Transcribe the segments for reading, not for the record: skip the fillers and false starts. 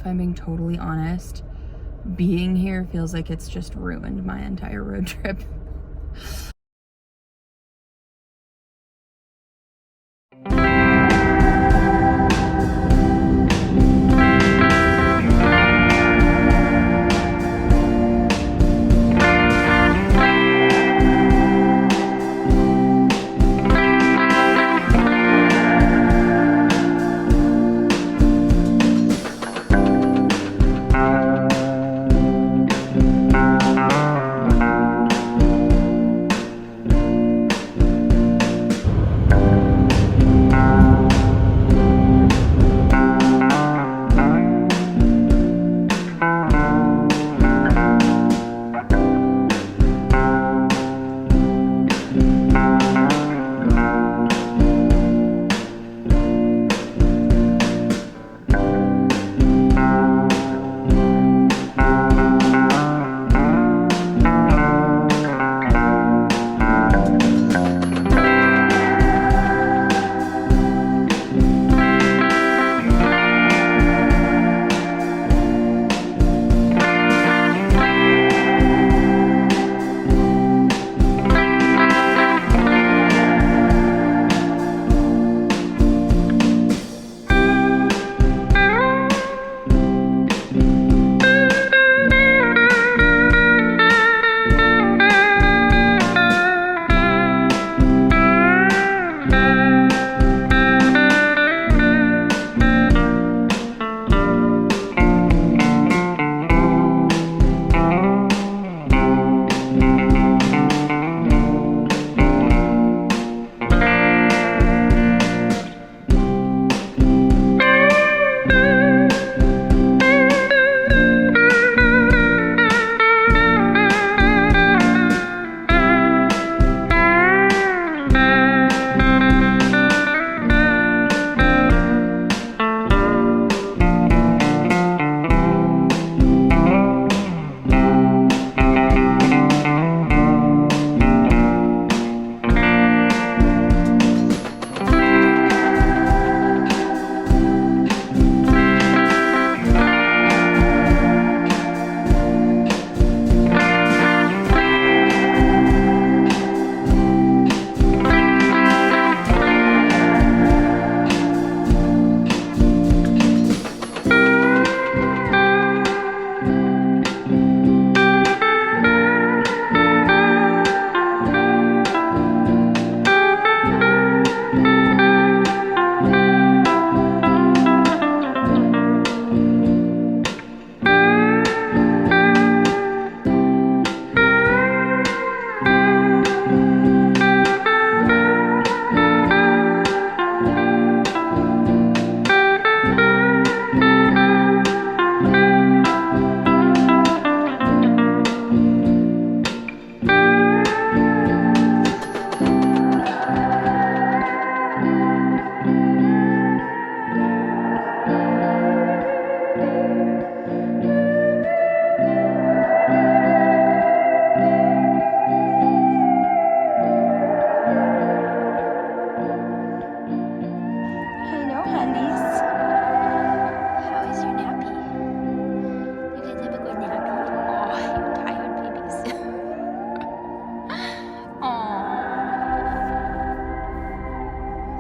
if I'm being totally honest, being here feels like it's just ruined my entire road trip.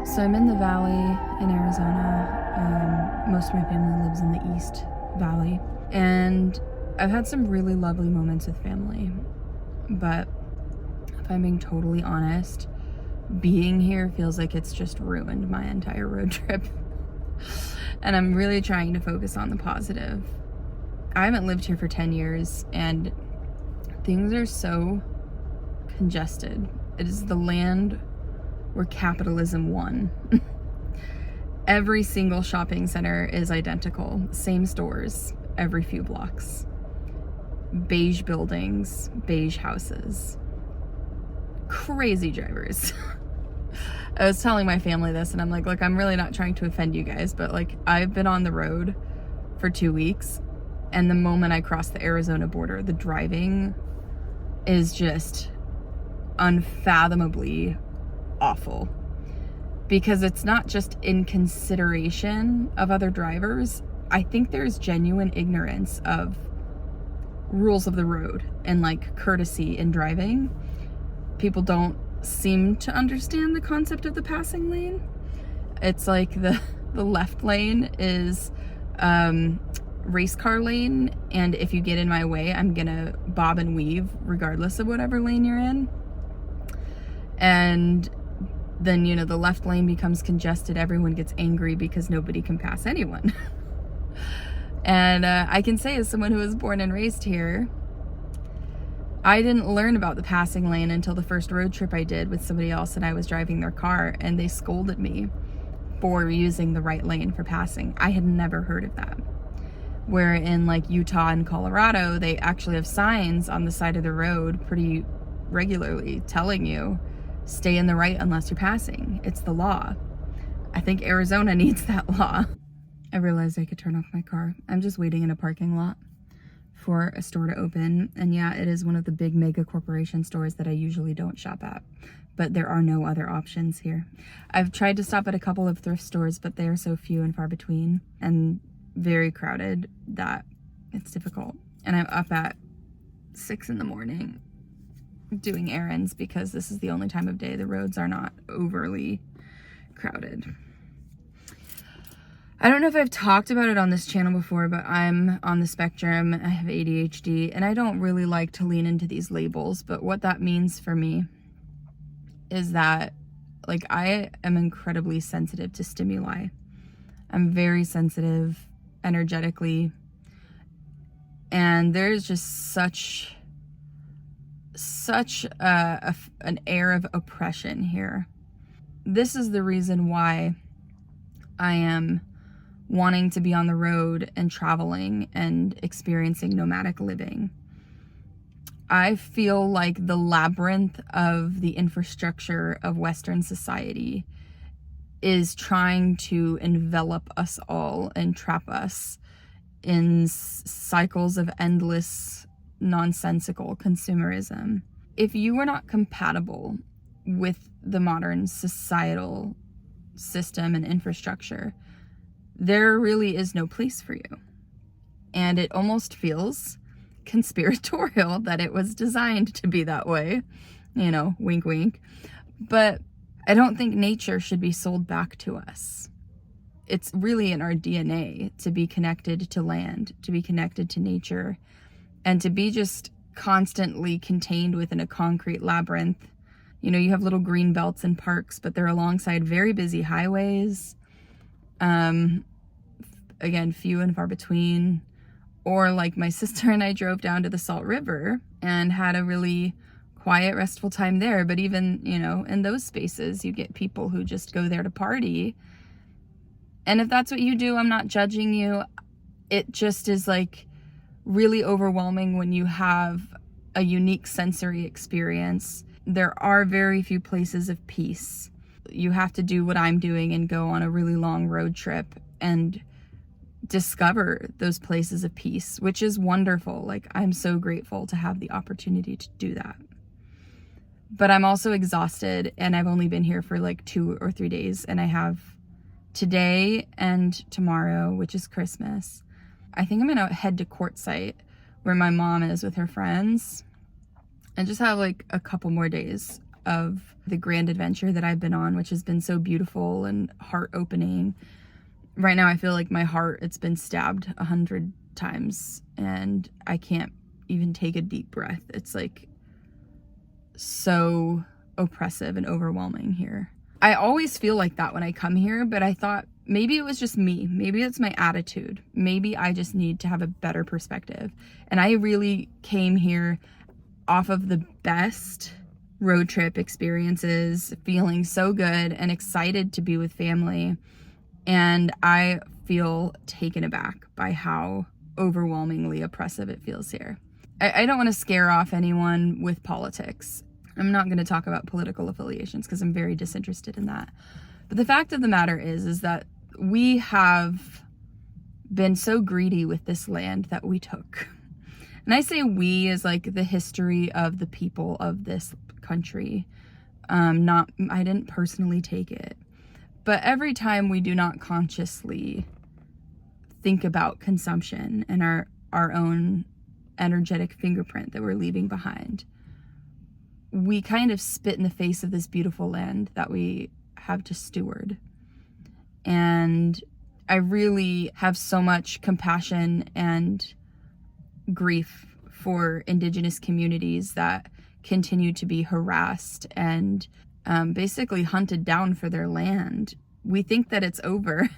So I'm in the valley in Arizona. Most of my family lives in the East Valley, and I've had some really lovely moments with family, but if I'm being totally honest, being here feels like it's just ruined my entire road trip. And I'm really trying to focus on the positive. I haven't lived here for 10 years and things are so congested. It is the land where capitalism won. Every single shopping center is identical. Same stores every few blocks. Beige buildings, beige houses. Crazy drivers. I was telling my family this and I'm like, look, I'm really not trying to offend you guys, but like I've been on the road for 2 weeks and the moment I cross the Arizona border, the driving is just unfathomably awful, because it's not just in consideration of other drivers. I think there's genuine ignorance of rules of the road and like courtesy in driving. People don't seem to understand the concept of the passing lane. It's like the left lane is race car lane, and if you get in my way, I'm gonna bob and weave regardless of whatever lane you're in. And then, you know, the left lane becomes congested. Everyone gets angry because nobody can pass anyone. And I can say, as someone who was born and raised here, I didn't learn about the passing lane until the first road trip I did with somebody else, and I was driving their car, and they scolded me for using the right lane for passing. I had never heard of that. Where in like Utah and Colorado, they actually have signs on the side of the road pretty regularly telling you, stay in the right unless you're passing. It's the law. I think Arizona needs that law. I realized I could turn off my car. I'm just waiting in a parking lot for a store to open. And yeah, it is one of the big mega corporation stores that I usually don't shop at, but there are no other options here. I've tried to stop at a couple of thrift stores, but they are so few and far between and very crowded that it's difficult. And I'm up at 6 in the morning doing errands because this is the only time of day the roads are not overly crowded. I don't know if I've talked about it on this channel before, but I'm on the spectrum. I have ADHD, and I don't really like to lean into these labels, but what that means for me is that, like, I am incredibly sensitive to stimuli. I'm very sensitive energetically, and there's just such an air of oppression here. This is the reason why I am wanting to be on the road and traveling and experiencing nomadic living. I feel like the labyrinth of the infrastructure of Western society is trying to envelop us all and trap us in cycles of endless, nonsensical consumerism. If you are not compatible with the modern societal system and infrastructure, there really is no place for you. And it almost feels conspiratorial that it was designed to be that way. You know, wink, wink. But I don't think nature should be sold back to us. It's really in our DNA to be connected to land, to be connected to nature, and to be just constantly contained within a concrete labyrinth. You know, you have little green belts and parks, but they're alongside very busy highways. Again, few and far between. Or like my sister and I drove down to the Salt River and had a really quiet, restful time there. But even, you know, in those spaces, you get people who just go there to party. And if that's what you do, I'm not judging you. It just is like really overwhelming when you have a unique sensory experience. There are very few places of peace. You have to do what I'm doing and go on a really long road trip and discover those places of peace, which is wonderful. Like, I'm so grateful to have the opportunity to do that. But I'm also exhausted, and I've only been here for like 2 or 3 days, and I have today and tomorrow, which is Christmas. I think I'm gonna head to Quartzsite, where my mom is with her friends, and just have like a couple more days of the grand adventure that I've been on, which has been so beautiful and heart-opening. Right now I feel like my heart, it's been stabbed 100 times, and I can't even take a deep breath. It's like so oppressive and overwhelming here. I always feel like that when I come here, but I thought maybe it was just me. Maybe it's my attitude. Maybe I just need to have a better perspective. And I really came here off of the best road trip experiences, feeling so good and excited to be with family. And I feel taken aback by how overwhelmingly oppressive it feels here. I don't want to scare off anyone with politics. I'm not going to talk about political affiliations because I'm very disinterested in that. But the fact of the matter is that we have been so greedy with this land that we took. And I say we as like the history of the people of this country. I didn't personally take it. But every time we do not consciously think about consumption and our own energetic fingerprint that we're leaving behind, we kind of spit in the face of this beautiful land that we have to steward. And I really have so much compassion and grief for Indigenous communities that continue to be harassed and basically hunted down for their land. We think that it's over.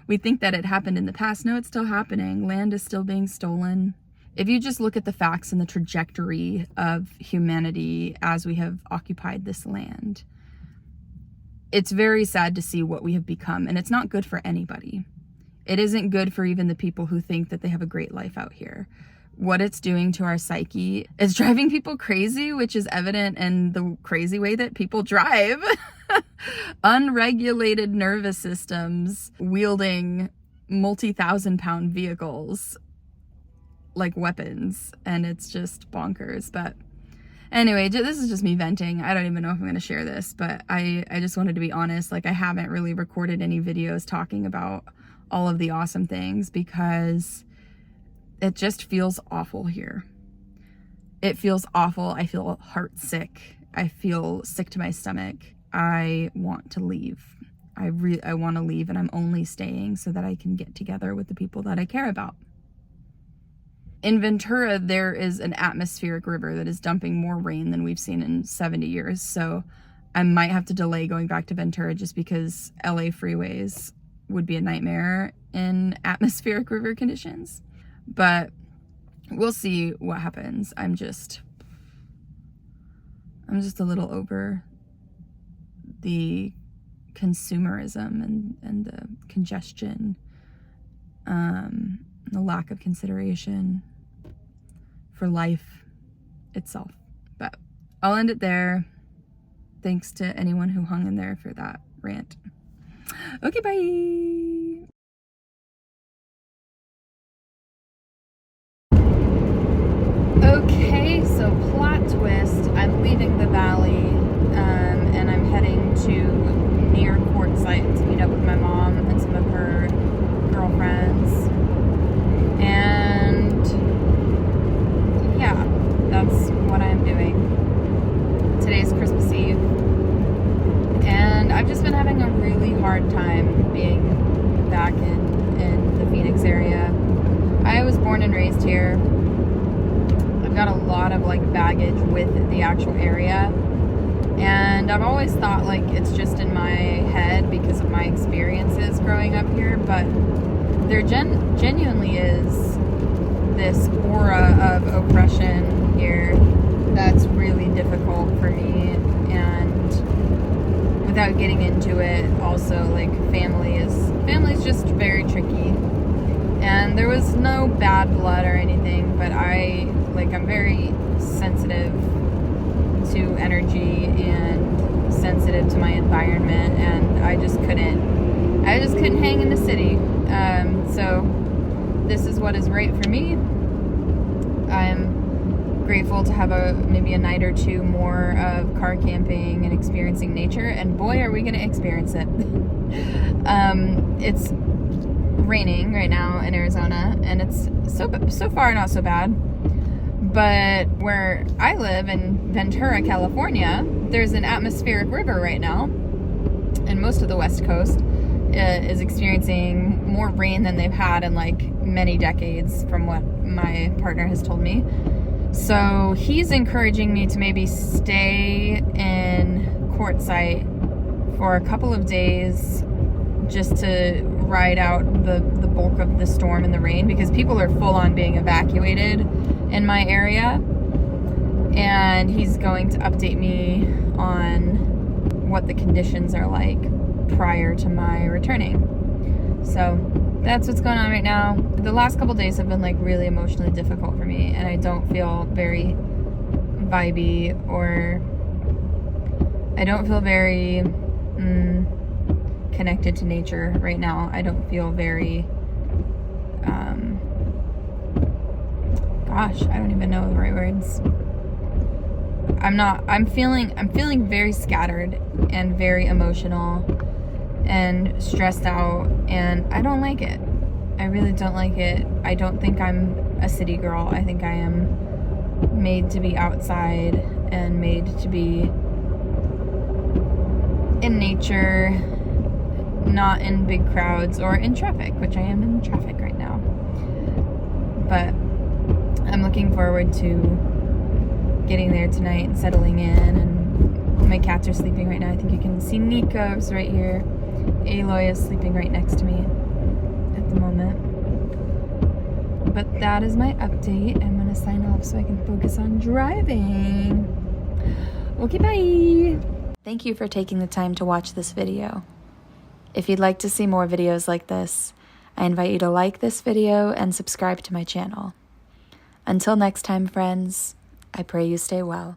We think that it happened in the past. No, it's still happening. Land is still being stolen. If you just look at the facts and the trajectory of humanity as we have occupied this land, it's very sad to see what we have become, and it's not good for anybody. It isn't good for even the people who think that they have a great life out here. What it's doing to our psyche is driving people crazy, which is evident in the crazy way that people drive. Unregulated nervous systems wielding multi-thousand-pound vehicles like weapons, and it's just bonkers. But anyway, this is just me venting. I don't even know if I'm going to share this, but I just wanted to be honest. Like, I haven't really recorded any videos talking about all of the awesome things because it just feels awful here. It feels awful. I feel heart sick. I feel sick to my stomach. I want to leave. I want to leave, and I'm only staying so that I can get together with the people that I care about. In Ventura, there is an atmospheric river that is dumping more rain than we've seen in 70 years. So I might have to delay going back to Ventura just because LA freeways would be a nightmare in atmospheric river conditions. But we'll see what happens. I'm just a little over the consumerism and the congestion, the lack of consideration for life itself. But I'll end it there. Thanks to anyone who hung in there for that rant. Okay, bye. Okay, so plot twist. I'm leaving the valley, and I'm heading to near Quartzsite to meet up with my mom and some of her girlfriends. And yeah, that's what I'm doing. Today's Christmas Eve, and I've just been having a really hard time being back in the Phoenix area. I was born and raised here. I've got a lot of like baggage with the actual area, and I've always thought like it's just in my head because of my experiences growing up here, but there genuinely is this aura of oppression here that's really difficult for me. And without getting into it, also like family's just very tricky. And there was no bad blood or anything, but I'm very sensitive to energy and sensitive to my environment, and I just couldn't hang in the city. So this is what is right for me. I'm grateful to have maybe a night or two more of car camping and experiencing nature, and boy, are we going to experience it. It's raining right now in Arizona, and it's so far not so bad. But where I live in Ventura, California, there's an atmospheric river right now, and most of the West Coast is experiencing more rain than they've had in like many decades, from what my partner has told me. So he's encouraging me to maybe stay in Quartzsite for a couple of days just to ride out the bulk of the storm and the rain, because people are full on being evacuated in my area, and he's going to update me on what the conditions are like prior to my returning. So that's what's going on right now. The last couple days have been like really emotionally difficult for me, and I don't feel very vibey, or I don't feel very connected to nature right now. I don't feel very I don't even know the right words. I'm feeling very scattered and very emotional and stressed out, and I don't like it. I really don't like it. I don't think I'm a city girl. I think I am made to be outside and made to be in nature, not in big crowds or in traffic, which I am in traffic right now. But I'm looking forward to getting there tonight and settling in, and my cats are sleeping right now. I think you can see Nico's right here. Aloy is sleeping right next to me at the moment. But that is my update. I'm gonna sign off so I can focus on driving. Okay, bye. Thank you for taking the time to watch this video. If you'd like to see more videos like this, I invite you to like this video and subscribe to my channel. Until next time, friends, I pray you stay well.